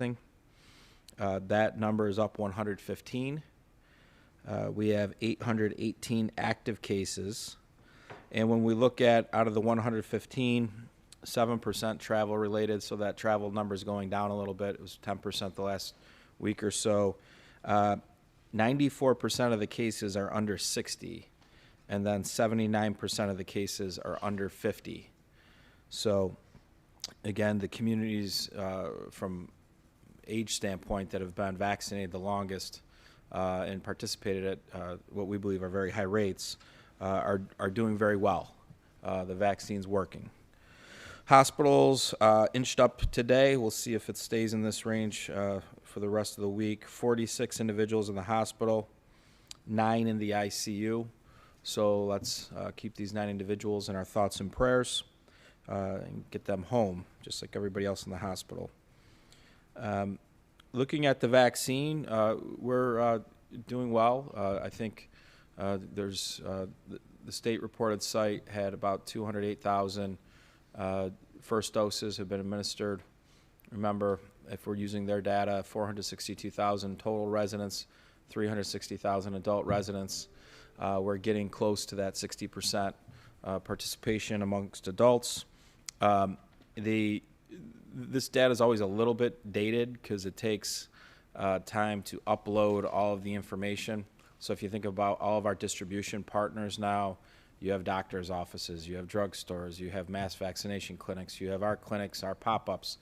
That number is up 115. We have 818 active cases. And when we look at out of the 115, 7% travel related, so that travel number is going down a little bit. It was 10% the last week or so. 94% of the cases are under 60, and then 79% of the cases are under 50. So, again, the communities from age standpoint that have been vaccinated the longest and participated at what we believe are very high rates are doing very well. The vaccine's working. Hospitals inched up today. We'll see if it stays in this range for the rest of the week. 46 individuals in the hospital, 9 in the ICU. So let's keep these 9 individuals in our thoughts and prayers and get them home, just like everybody else in the hospital. Looking at the vaccine, we're doing well. I think there's the state reported site had about 208,000 first doses have been administered. Remember, if we're using their data, 462,000 total residents, 360,000 adult residents. We're getting close to that 60% participation amongst adults. This data is always a little bit dated because it takes time to upload all of the information. So if you think about all of our distribution partners now, you have doctors' offices, you have drugstores, you have mass vaccination clinics, you have our clinics, our pop-ups.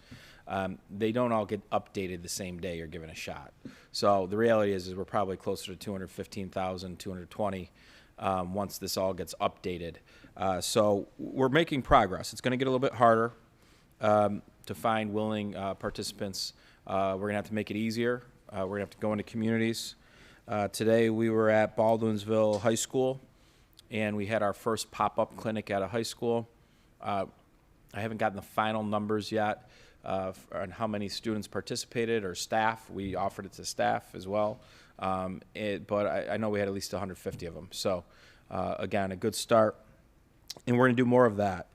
They don't all get updated the same day you're given a shot. So the reality is we're probably closer to 215,000, 220 once this all gets updated. So we're making progress. It's going to get a little bit harder to find willing participants. We're going to have to make it easier. We're going to have to go into communities. Today we were at Baldwinsville High School, and we had our first pop-up clinic at a high school. I haven't gotten the final numbers yet on how many students participated or staff. We offered it to staff as well, but I know we had at least 150 of them. So, again, a good start, and we're going to do more of that.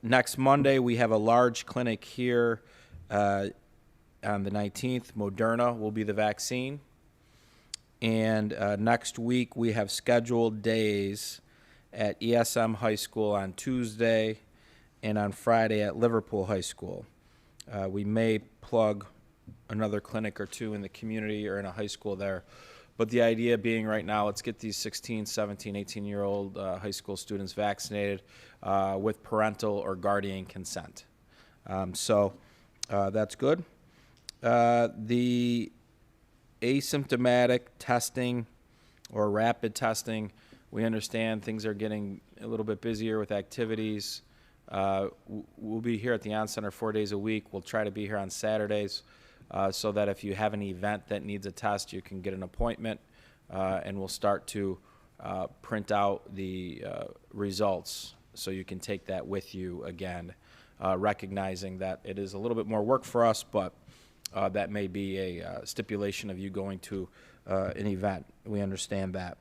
Next Monday, we have a large clinic here on the 19th. Moderna will be the vaccine. And next week, we have scheduled days at ESM High School on Tuesday and on Friday at Liverpool High School. We may plug another clinic or two in the community or in a high school there. But the idea being right now, let's get these 16, 17, 18-year-old high school students vaccinated with parental or guardian consent. So that's good. The asymptomatic testing or rapid testing, we understand things are getting a little bit busier with activities. We'll be here at the On Center 4 days a week. We'll try to be here on Saturdays so that if you have an event that needs a test, you can get an appointment, and we'll start to print out the results so you can take that with you again, recognizing that it is a little bit more work for us, but that may be a stipulation of you going to an event. We understand that.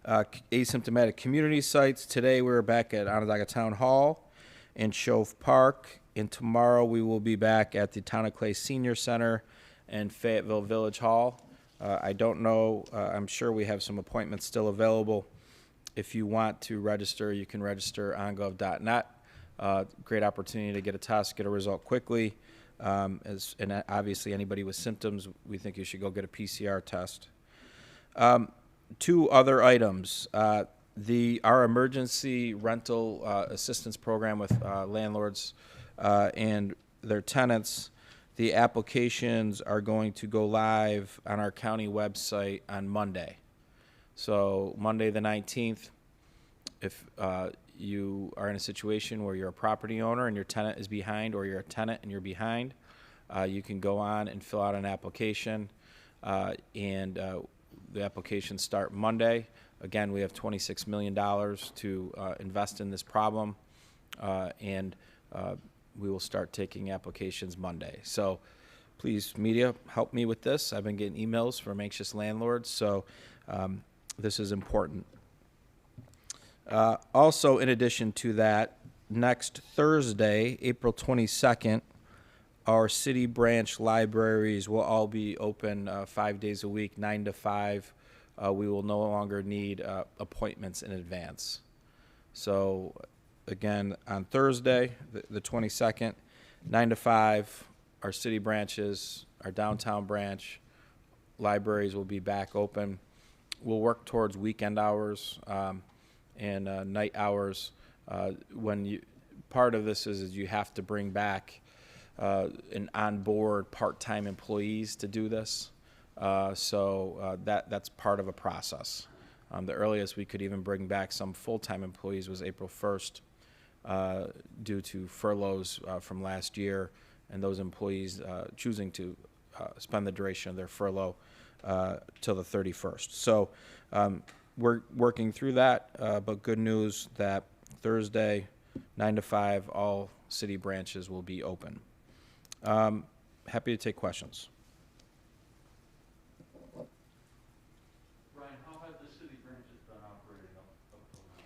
Asymptomatic community sites. Today we're back at Onondaga Town Hall in Shove Park, and tomorrow we will be back at the Town of Clay Senior Center and Fayetteville Village Hall. I don't know. I'm sure we have some appointments still available. If you want to register, you can register on gov.net. Great opportunity to get a test, get a result quickly. And obviously anybody with symptoms, we think you should go get a PCR test. 2 other items. Our emergency rental assistance program with landlords and their tenants, the applications are going to go live on our county website on Monday. So Monday the 19th, if you are in a situation where you're a property owner and your tenant is behind, or you're a tenant and you're behind, you can go on and fill out an application, and the applications start Monday. Again, we have $26 million to invest in this problem, and we will start taking applications Monday. So please, media, help me with this. I've been getting emails from anxious landlords, so this is important. Also, in addition to that, next Thursday, April 22nd, Our city branch libraries will all be open 5 days a week, 9 to 5. We will no longer need appointments in advance. So, again, on Thursday, the 22nd, 9 to 5, our city branches, our downtown branch, libraries will be back open. We'll work towards weekend hours and night hours. Part of this is you have to bring back and onboard part-time employees to do this. So that's part of a process. The earliest we could even bring back some full-time employees was April 1st due to furloughs from last year and those employees choosing to spend the duration of their furlough till the 31st. So we're working through that, but good news that Thursday, 9 to 5, all city branches will be open. Happy to take questions. Ryan, how have the city branches been operating up till now?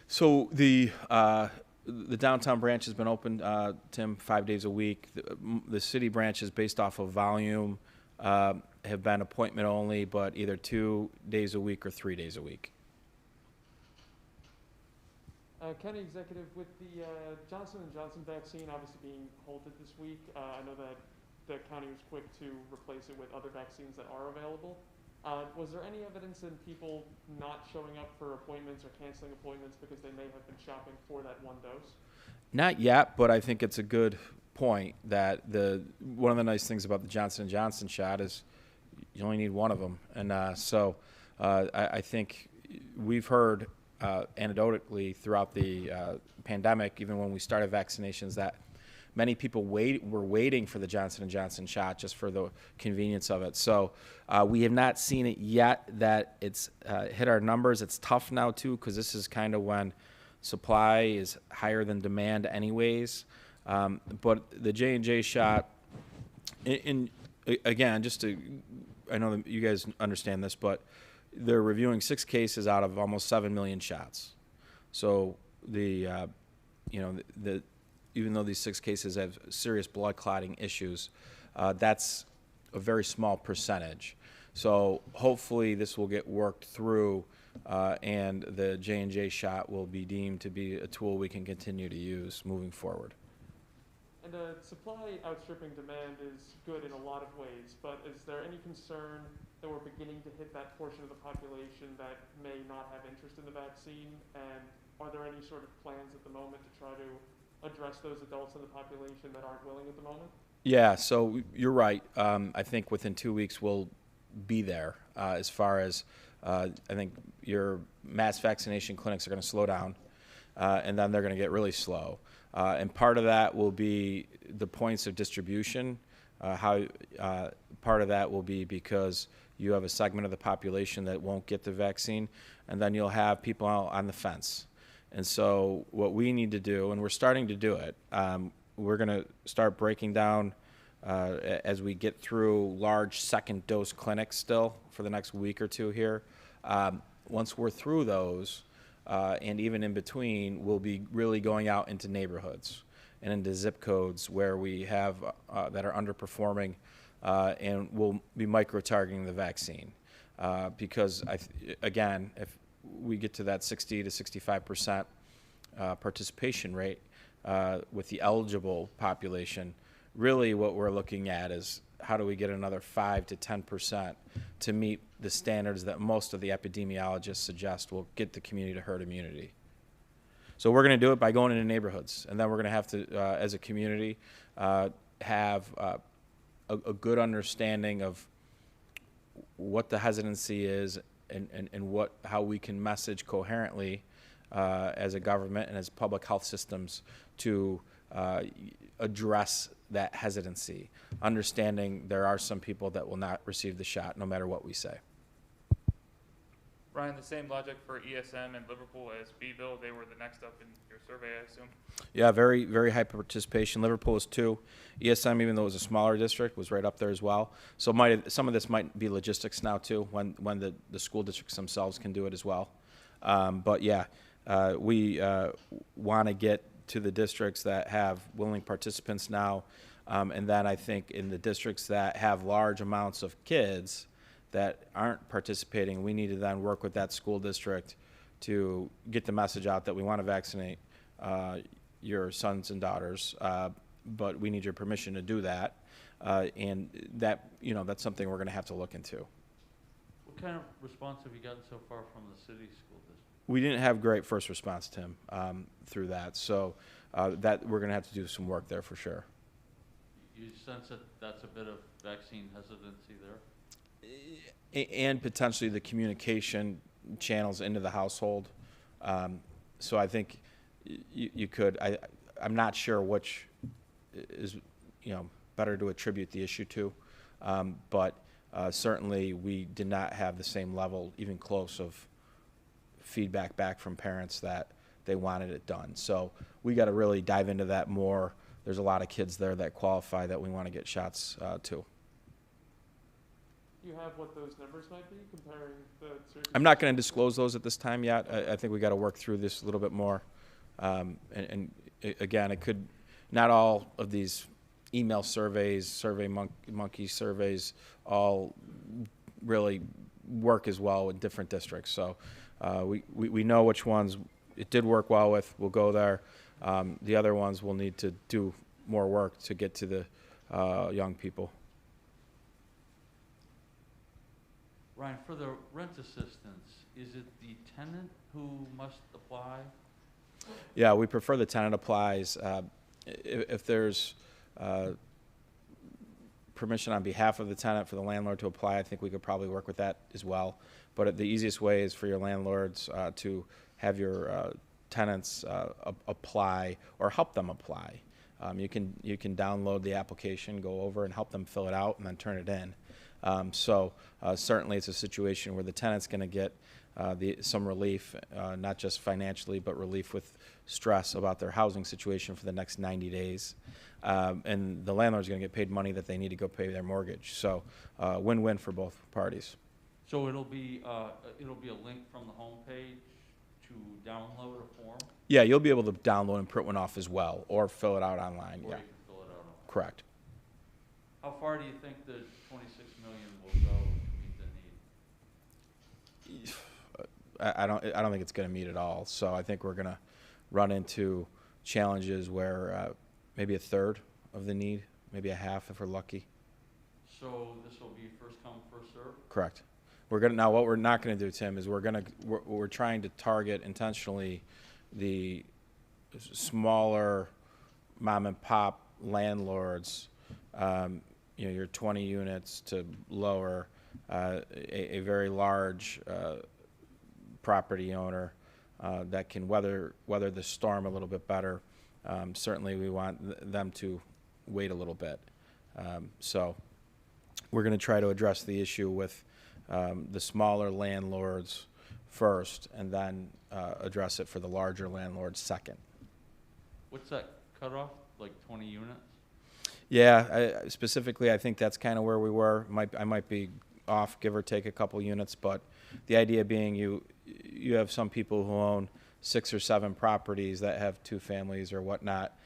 So the downtown branch has been open, Tim, 5 days a week. The city branches, based off of volume, have been appointment only, but either 2 days a week or 3 days a week. County Executive, with the Johnson & Johnson vaccine obviously being halted this week, I know that the county was quick to replace it with other vaccines that are available. Was there any evidence in people not showing up for appointments or canceling appointments because they may have been shopping for that one dose? Not yet, but I think it's a good point that one of the nice things about the Johnson & Johnson shot is you only need one of them. And so I think we've heard anecdotally throughout the pandemic, even when we started vaccinations, that many people were waiting for the Johnson & Johnson shot just for the convenience of it. So we have not seen it yet that it's hit our numbers. It's tough now, too, because this is kind of when supply is higher than demand anyways. But the J&J shot, again, I know that you guys understand this, but they're reviewing 6 cases out of almost 7 million shots. So even though these 6 cases have serious blood clotting issues, that's a very small percentage. So hopefully this will get worked through, and the J&J shot will be deemed to be a tool we can continue to use moving forward. And supply outstripping demand is good in a lot of ways, but is there any concern that we're beginning to hit that portion of the population that may not have interest in the vaccine? And are there any sort of plans at the moment to try to address those adults in the population that aren't willing at the moment? Yeah, so you're right. I think within 2 weeks we'll be there as far as I think your mass vaccination clinics are going to slow down, and then they're going to get really slow. And part of that will be the points of distribution. Part of that will be because you have a segment of the population that won't get the vaccine, and then you'll have people on the fence. And so what we need to do, and we're starting to do it, we're going to start breaking down as we get through large second dose clinics still for the next week or two here. Once we're through those, and even in between, we'll be really going out into neighborhoods and into zip codes where we have that are underperforming, and we'll be micro-targeting the vaccine. Because, again, if we get to that 60 to 65% participation rate with the eligible population, really what we're looking at is how do we get another 5 to 10% to meet the standards that most of the epidemiologists suggest will get the community to herd immunity. So we're going to do it by going into neighborhoods, and then we're going to have to, as a community, have a good understanding of what the hesitancy is and how we can message coherently as a government and as public health systems to address that hesitancy, understanding there are some people that will not receive the shot no matter what we say. Ryan, the same logic for ESM and Liverpool as Beeville. They were the next up in your survey, I assume? Yeah, very, very high participation. Liverpool was 2. ESM, even though it was a smaller district, was right up there as well. So some of this might be logistics now, too, when the school districts themselves can do it as well. But, yeah, we want to get to the districts that have willing participants now. And then I think in the districts that have large amounts of kids that aren't participating, we need to then work with that school district to get the message out that we want to vaccinate your sons and daughters, but we need your permission to do that. And that, that's something we're going to have to look into. What kind of response have you gotten so far from the city school district? We didn't have great first response, Tim, through that. So that we're going to have to do some work there for sure. You sense that that's a bit of vaccine hesitancy there? And potentially the communication channels into the household. So I think you could, I'm not sure which is, better to attribute the issue to. But certainly we did not have the same level, even close, of feedback back from parents that they wanted it done. So we got to really dive into that more. There's a lot of kids there that qualify that we want to get shots to. Do you have what those numbers might be comparing the Syracuse? I'm not going to disclose those at this time yet. I think we got to work through this a little bit more. And again, it could, not all of these email surveys, monkey surveys, all really work as well in different districts. So we know which ones it did work well with. We'll go there. The other ones we'll need to do more work to get to the young people. Ryan, for the rent assistance, is it the tenant who must apply? Yeah, we prefer the tenant applies. If there's permission on behalf of the tenant for the landlord to apply, I think we could probably work with that as well. But the easiest way is for your landlords to have your tenants apply or help them apply. You can download the application, go over and help them fill it out, and then turn it in. So certainly it's a situation where the tenant's going to get some relief, not just financially, but relief with stress about their housing situation for the next 90 days. And the landlord's going to get paid money that they need to go pay their mortgage. So win-win for both parties. So it'll be a link from the homepage to download a form? Yeah, you'll be able to download and print one off as well, or fill it out online. Or Yeah, you can fill it out online? correct. How far do you think the 26 million will go to meet the need? I don't think it's going to meet it all. So I think we're going to run into challenges where maybe a third of the need, maybe a half if we're lucky. So this will be first come, first serve? Correct. We're gonna now. What we're not going to do, Tim, is we're trying to target intentionally the smaller mom and pop landlords. Your 20 units to lower, a very large property owner that can weather the storm a little bit better. Certainly, we want them to wait a little bit. So we're going to try to address the issue with the smaller landlords first, and then address it for the larger landlords second. What's that cutoff, like 20 units? Yeah, specifically, I think that's kind of where we were. I might be off, give or take a couple units, but the idea being you have some people who own 6 or 7 properties that have 2 families or whatnot.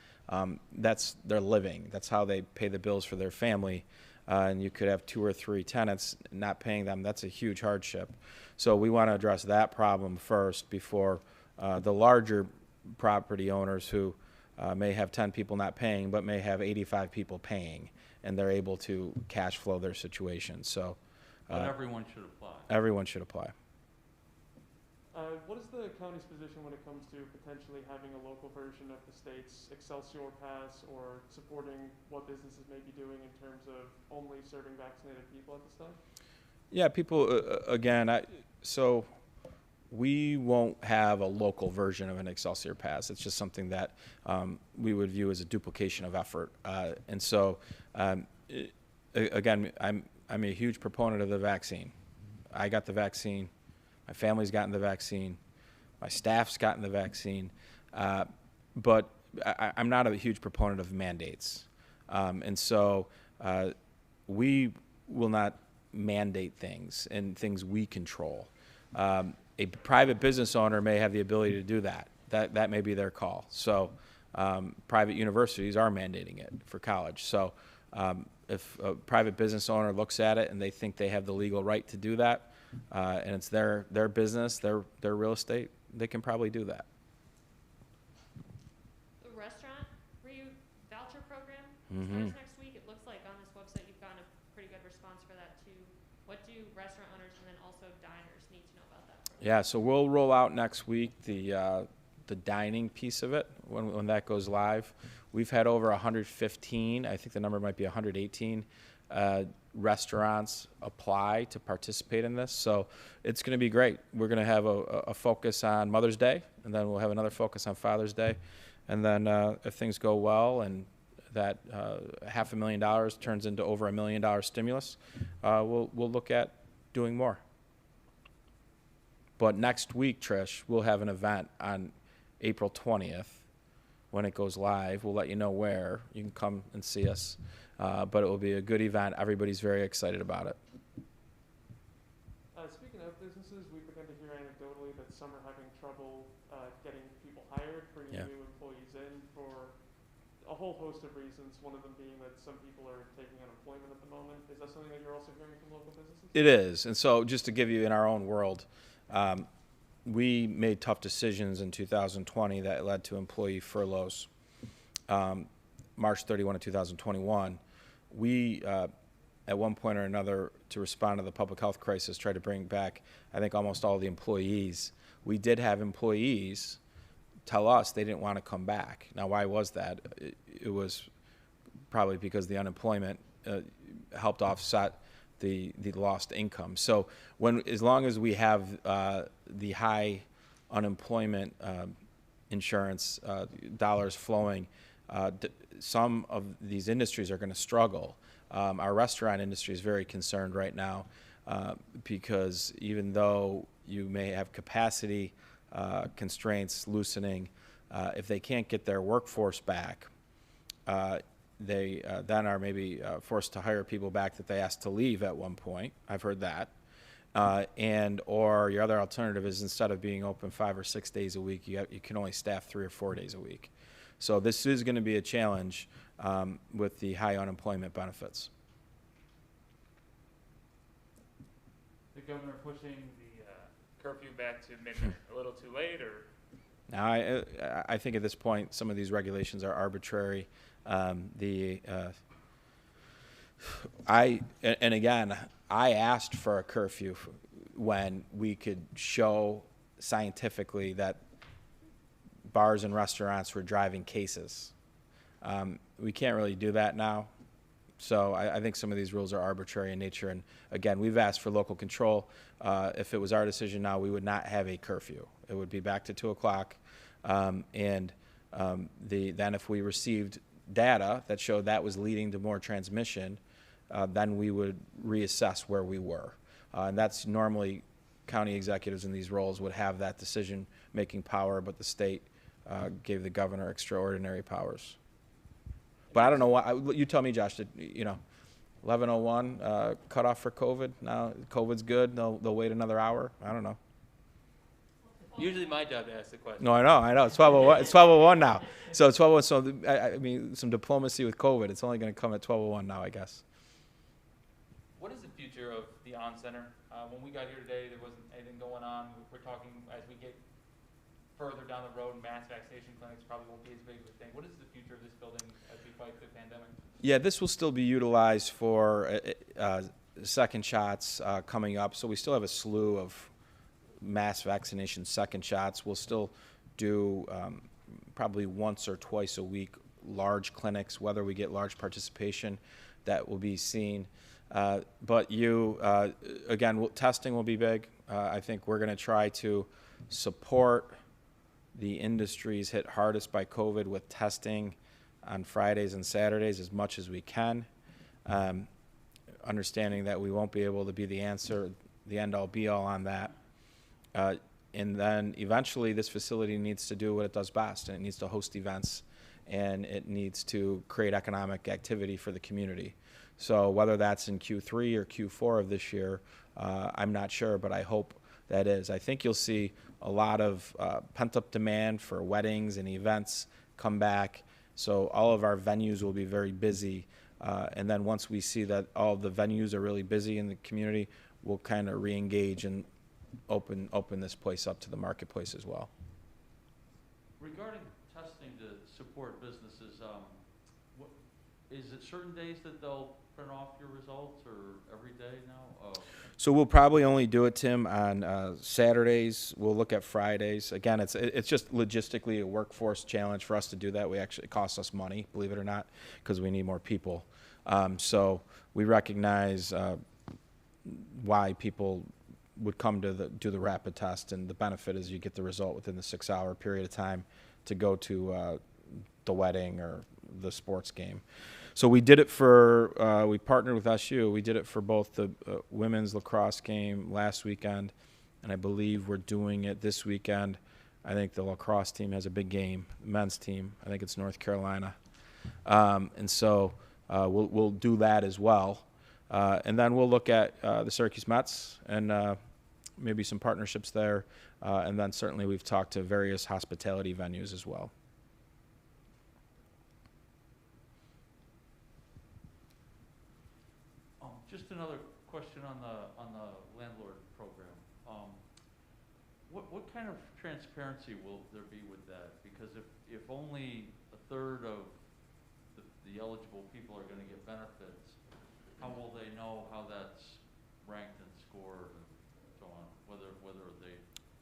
That's their living. That's how they pay the bills for their family. And you could have 2 or 3 tenants not paying them. That's a huge hardship. So we want to address that problem first before the larger property owners who may have 10 people not paying, but may have 85 people paying, and they're able to cash flow their situation. So But everyone should apply. everyone should apply. What is the county's position when it comes to potentially having a local version of the state's Excelsior Pass, or supporting what businesses may be doing in terms of only serving vaccinated people at this time? Yeah, people, again, so we won't have a local version of an Excelsior Pass. It's just something that we would view as a duplication of effort. And so, again, I'm a huge proponent of the vaccine. I got the vaccine. My family's gotten the vaccine. My staff's gotten the vaccine. But I'm not a huge proponent of mandates. And so we will not mandate things and things we control. A private business owner may have the ability to do that. That may be their call. So Private universities are mandating it for college. So if a private business owner looks at it and they think they have the legal right to do that, and it's their business, their real estate, they can probably do that. The restaurant voucher program Mm-hmm. starts next week. It looks like on this website you've gotten a pretty good response for that too. What do restaurant owners and then also diners need to know about that program? Yeah, so we'll roll out next week the dining piece of it when that goes live. We've had over 115, I think the number might be 118 restaurants apply to participate in this. So it's going to be great. We're going to have a focus on Mother's Day, and then we'll have another focus on Father's Day. And then if things go well and that $500,000 turns into over $1 million stimulus, we'll look at doing more. But next week, Trish, we'll have an event on April 20th when it goes live. We'll let you know where. You can come and see us. But it will be a good event. Everybody's very excited about it. Speaking of businesses, we've begun to hear anecdotally that some are having trouble getting people hired, bringing new employees in for a whole host of reasons, one of them being that some people are taking unemployment at the moment. Is that something that you're also hearing from local businesses? It is. And so just to give you in our own world, we made tough decisions in 2020 that led to employee furloughs. March 31 of 2021, we, at one point or another, to respond to the public health crisis, tried to bring back, I think, almost all the employees. We did have employees tell us they didn't want to come back. Now, why was that? It was probably because the unemployment helped offset the lost income. So as long as we have the high unemployment insurance dollars flowing, some of these industries are going to struggle. Our restaurant industry is very concerned right now because even though you may have capacity constraints loosening, if they can't get their workforce back, they then are maybe forced to hire people back that they asked to leave at one point. I've heard that. Or your other alternative is instead of being open 5 or 6 days a week, you can only staff 3 or 4 days a week. So this is going to be a challenge with the high unemployment benefits. The governor pushing the curfew back to midnight a little too late, or? Now, I think at this point, some of these regulations are arbitrary. Again, I asked for a curfew when we could show scientifically that bars and restaurants were driving cases. We can't really do that now. So I think some of these rules are arbitrary in nature. And again, we've asked for local control. If it was our decision now, we would not have a curfew. It would be back to 2 o'clock. Then if we received data that showed that was leading to more transmission, then we would reassess where we were. And that's normally county executives in these roles would have that decision-making power, but the state gave the governor extraordinary powers. But I don't know why. You tell me, Josh. 11:01 cutoff for COVID. Now COVID's good. They'll wait another hour. I don't know. Usually my job to ask the question. No, I know. It's 12:01. It's 12:01 now. So it's 12:01. So I mean, some diplomacy with COVID. It's only going to come at 12:01 now, I guess. What is the future of the On Center? When we got here today, there wasn't anything going on. We're talking as we get further down the road, mass vaccination clinics probably won't be as big of a thing. What is the future of this building as we fight the pandemic? Yeah, this will still be utilized for second shots coming up. So we still have a slew of mass vaccination second shots. We'll still do probably once or twice a week large clinics, whether we get large participation, that will be seen. But again, testing will be big. I think we're going to try to support the industries hit hardest by COVID with testing on Fridays and Saturdays as much as we can, understanding that we won't be able to be the answer, the end-all be-all on that. And then eventually this facility needs to do what it does best, and it needs to host events, and it needs to create economic activity for the community. So whether that's in Q3 or Q4 of this year, I'm not sure, but I hope that is. I think you'll see a lot of pent-up demand for weddings and events come back. So all of our venues will be very busy. And then once we see that all of the venues are really busy in the community, we'll kind of re-engage and open this place up to the marketplace as well. Regarding testing to support businesses, is it certain days that they'll print off your results, or every day now? So we'll probably only do it, Tim, on Saturdays. We'll look at Fridays. Again, it's just logistically a workforce challenge for us to do that. It costs us money, believe it or not, because we need more people. So we recognize why people would come to do the rapid test, and the benefit is you get the result within the 6-hour period of time to go to the wedding or the sports game. So we did it for, we partnered with SU. We did it for both the women's lacrosse game last weekend, and I believe we're doing it this weekend. I think the lacrosse team has a big game, the men's team. I think it's North Carolina. And so we'll do that as well. And then we'll look at the Syracuse Mets and maybe some partnerships there. And then certainly we've talked to various hospitality venues as well. Just another question on the landlord program. What kind of transparency will there be with that? Because if only a third of the eligible people are going to get benefits, how will they know how that's ranked and scored and so on? Whether they...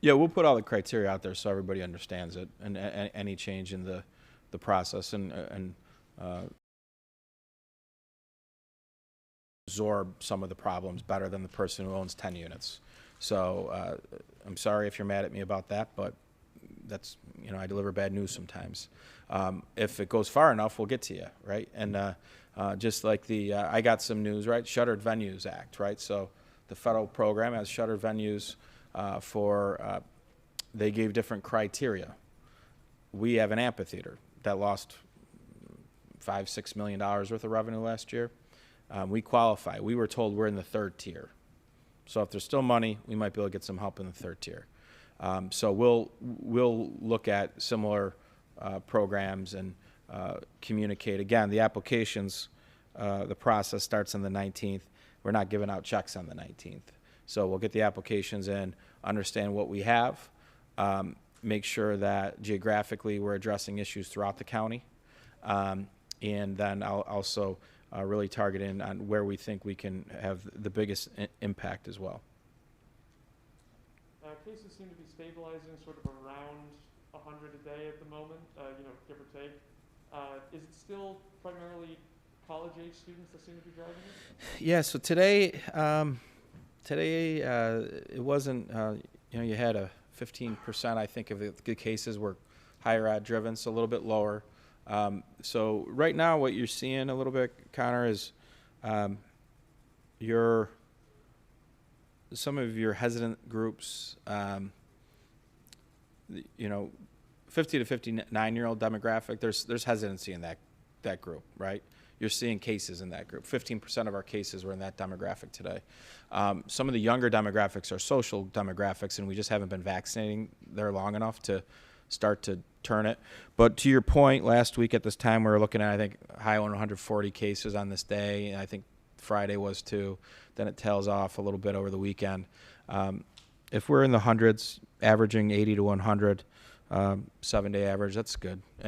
Yeah, we'll put all the criteria out there so everybody understands it, and any change in the process and absorb some of the problems better than the person who owns 10 units. So I'm sorry if you're mad at me about that, but that's, I deliver bad news sometimes. If it goes far enough, we'll get to you, right? And just like I got some news, right? Shuttered Venues Act, right? So the federal program has shuttered venues they gave different criteria. We have an amphitheater that lost $5-6 million worth of revenue last year. We qualify. We were told we're in the 3rd tier. So if there's still money, we might be able to get some help in the 3rd tier. So we'll look at similar programs and communicate. Again, the applications, the process starts on the 19th. We're not giving out checks on the 19th. So we'll get the applications in, understand what we have, make sure that geographically we're addressing issues throughout the county, and then I'll also really target in on where we think we can have the biggest impact as well. Cases seem to be stabilizing sort of around 100 a day at the moment, give or take. Is it still primarily college-age students that seem to be driving it? Yeah, so today it wasn't, you had a 15%, I think, of the cases were higher ed driven, so a little bit lower. So right now what you're seeing a little bit, Connor, is some of your hesitant groups, 50 to 59-year-old demographic, there's hesitancy in that group, right? You're seeing cases in that group. 15% of our cases were in that demographic today. Some of the younger demographics are social demographics, and we just haven't been vaccinating there long enough to start to turn it. But to your point, last week at this time we were looking at, I think, high 140 cases on this day, and I think Friday was too. Then it tails off a little bit over the weekend. If we're in the hundreds, averaging 80 to 100, 7-day average, that's good. And